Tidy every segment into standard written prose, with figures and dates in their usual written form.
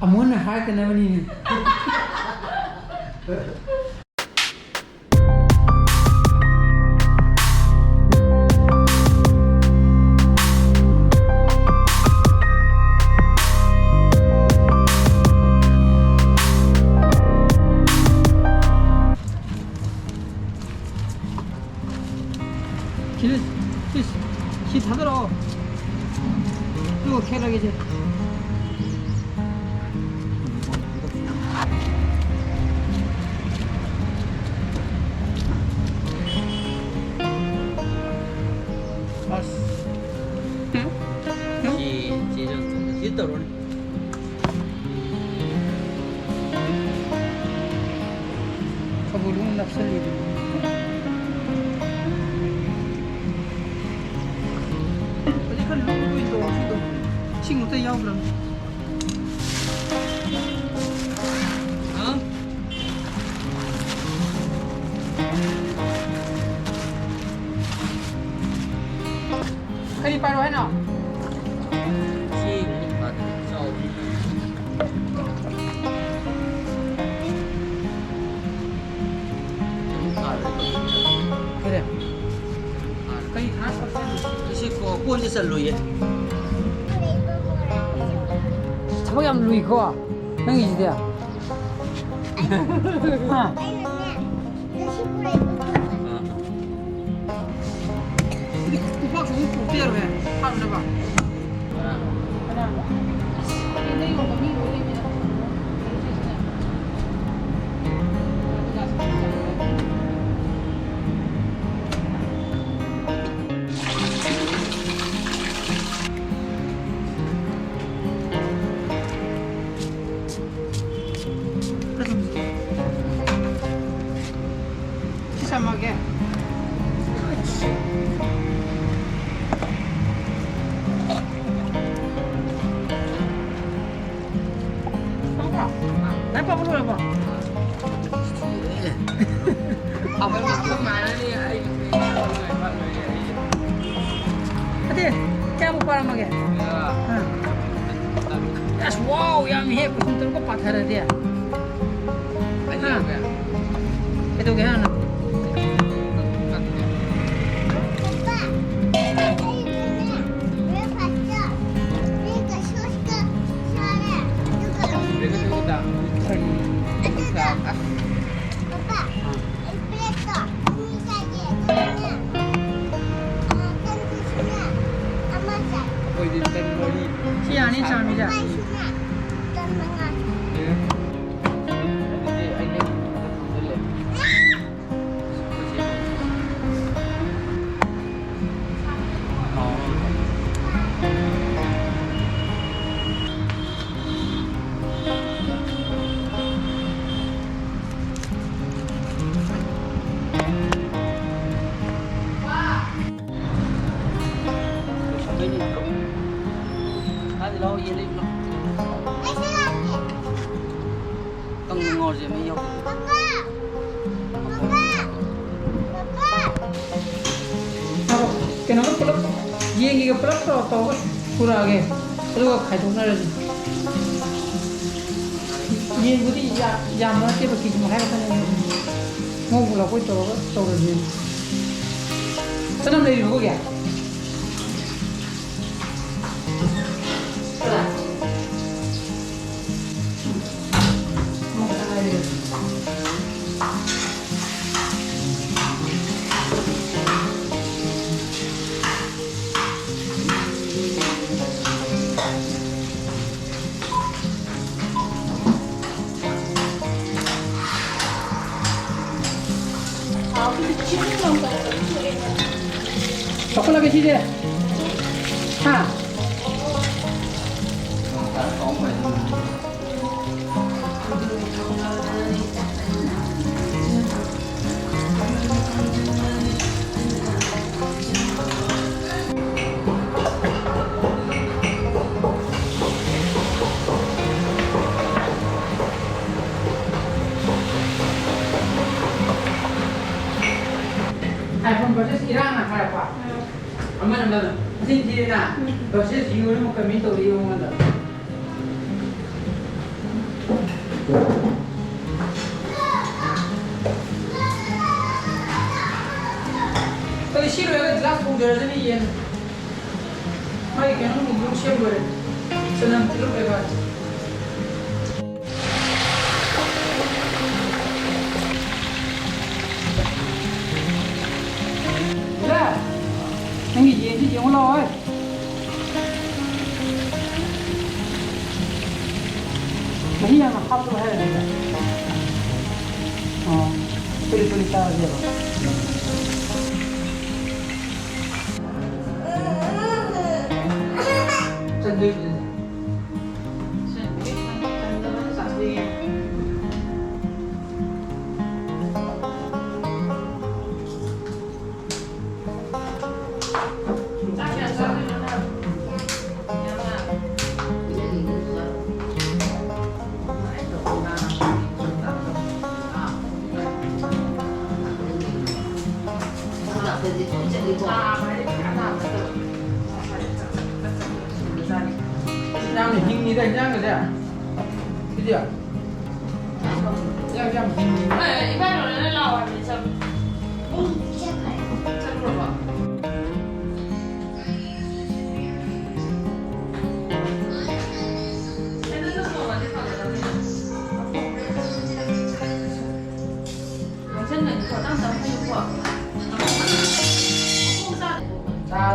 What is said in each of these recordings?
아무나 할 거나 보니. 기 다 들어. 이거 캐락이지. 기 떨어네. 가보려면 납살리지. 어디 간 로고 있어. 친구도 야우랑. 빨리 해놔. 그래. 거의 다 샀어. 이제 그 꼰지서 루이. 저기 하면 루이 거와. 형이 지대야. 아. 우리 국밥 좀 먹고 빼로 해. 하루 내봐. 시참하게. 날밥으로 해봐. 아, 왜 막 말하니? 하여튼 깨고 빨아먹게. 야, 와우, 야, 미 해. 무슨 들고 빠타야 돼. 해도 괜찮아. 시 안에 잠이자. Lâu yên đi luôn. Không ngồi gì mới yêu. kenapa pelak bi행기가 pelak atau kurangnya 그리고 가족나라지 비행들이 야무하게 이렇게 좀 하거든요 뭐 몰라고 저러지 사람들이 누구야 초콜릿 시제 하 iPhone versus Iran lah kalau apa? Aman aman. Mesti dia nak versus you ni muka minta dia orang ada. 통들어지니 얘는 아이 걔는 뭐 무시해 버려. 저는 들어가가지고. 그래. 형이 얘기 올라와. 그냥 합으로 해야 된다. 뿌리 따라줘. Nhang thì hình như đây nhang rồi đấy à? Cái gì ạ? Nhang hình như 네, 이거는 나와 있어. 잠깐만.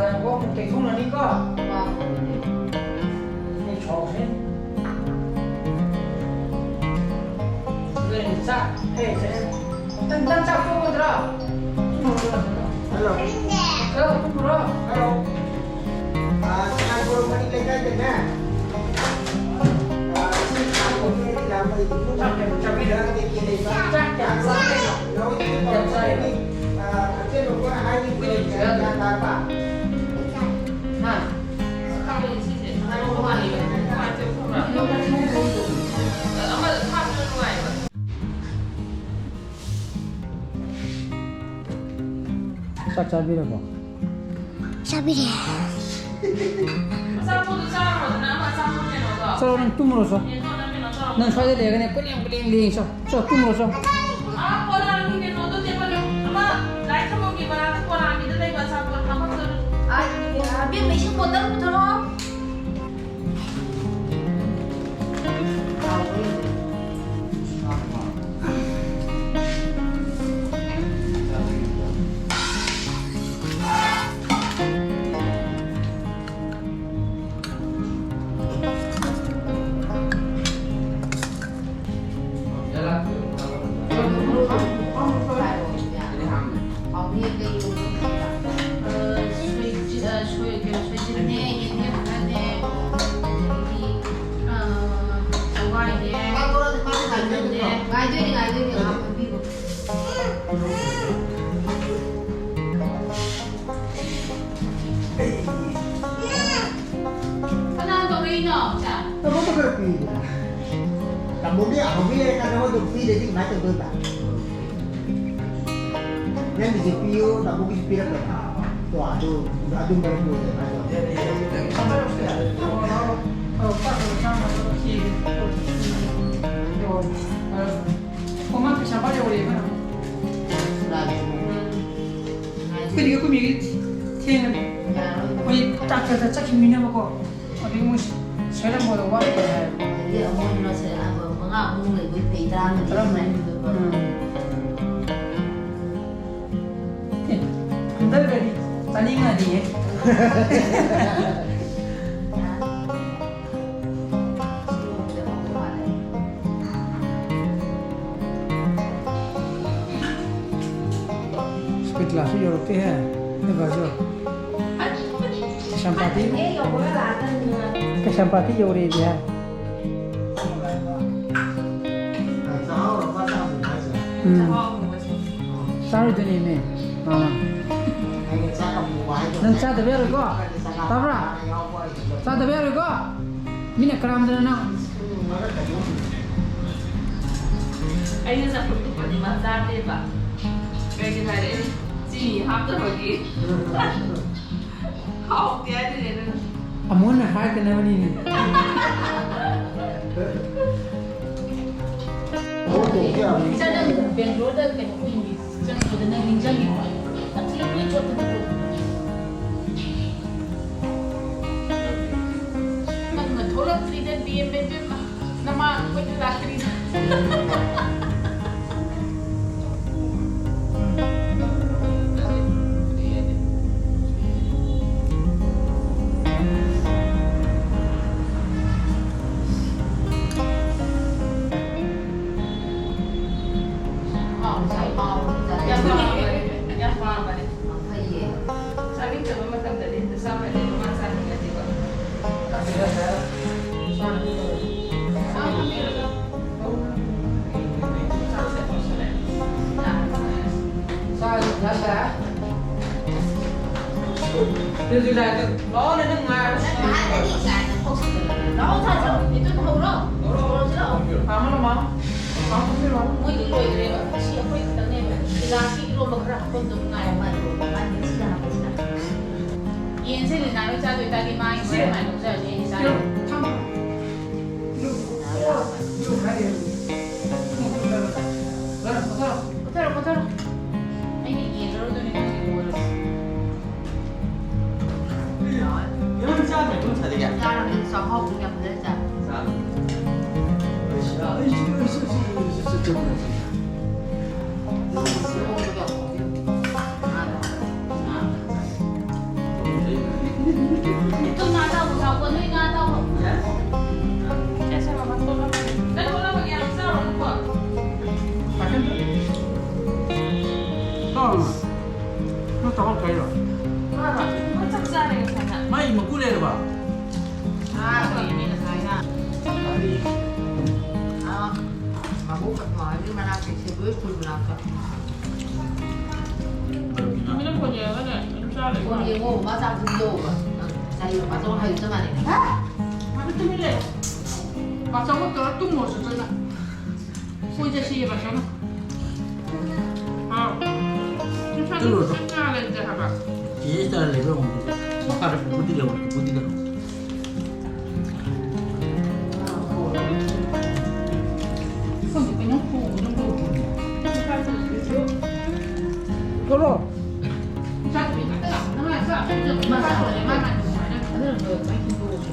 là có một cái không là đi cơ. Cái chó thế. Lên ra, hey thế. Tân chào cô con ra. Hello. Hello, cô bro. Hello. Anh cô mới đi lấy cái nè. Xin chào cô đi làm gì cũng Chào bây giờ cái gì đây ba. chắc chắn ra đây rồi. Nói chuyện sai đi. Trên một cái hai người nhà ta bà. Này. 싹 잡이라고. 잡이래. 서로는 뚱으로서. 난 서야 돼. 그냥 끌링끌링 저 뚱으로서. biết mình chưa một tấm thôi không? Nó có cái gì? Cả một cái ảo bia cái nó được phi để đi máy từ từ cả. Nên thì phi là một cái phi là tỏa đồ đã dùng cái đồ để máy rồi. 그만큼 잡아려고 그래. 근데 이거 이게 태는 거의 딱 그래서 짝 힘이냐 먹고 어디 뭐 세련 뭐도 와. 안달가리 짜링아 뒤에. Kelas Europe ya, ini bazo. Kesampati Europe ya. Sao itu ini? Nang sa de beru ko. Tabra. Sa de beru ko. Mina kram de na. Anh ấy tập tục đi mà ra đi bà. Cái này đấy chỉ học được rồi gì? Học cái gì đấy. Amun hai cái này ni. 저는 벤로드 벤로드 저는 그는 굉장히 딱 틀린 것 같은 거. 거 라크리다. Ya paham balik. Sabi ko naman matanda din sa amin din naman sa amin di ba? Điều gì này đó là nước ngoài. Đó sao chứ? Itu tahu dong. Không nó mắm. Không biết lắm. Muy dulu ini, siapa yang tanya? Laki lo bergerak untuk ngayaman, banyak sih Yên sẽ là nói cho người ta đi mai sẽ mà đúng rồi thì sao? Có thôi. Anh đi Yên rồi tôi đi ngồi rồi. 이런 짜 되면 잘 되게. Ra là mình sáu học nhập lên rồi. 자. Tôi nói đâu một sáu quân đi nga đâu không? Kaya sa mga to lang. Dahil wala mag-iarap sa ron ko. 너 저거 가요. Ano? Magsaksa rin sana. 많이 먹고 내려 봐. À, cái này là cái nào? Mà bố Phật nói nhưng mà làm cái xe buýt thì làm Phật. Hindi na po niya. Ano? Ano sa rin? Con đi ngủ mà ra vùng đồ mà. Đây mà tôi hay cho mà này. Bakit tumili? Basta mo ito, tumuso sana. Pwede siya ba siya? Ah. Tuloso. Ngalan dyan haba. 뒤에 있다는 레벨 막아를 부디려. Kung di yung po, yung po. 떨어. Sabi ka lang, naman sa akin, masasabi, maman mo na. Ano lang doon, may kinuso.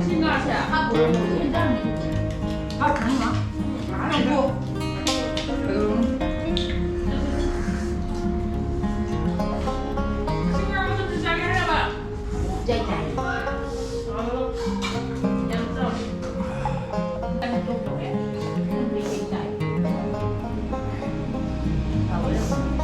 Sino siya? Ako mo din dami. Ano nga? Ano po? Sino ang gusto sa akin na ba? Dây này. Yan to. Anh chụp được em. Đi dây này. Rồi đó.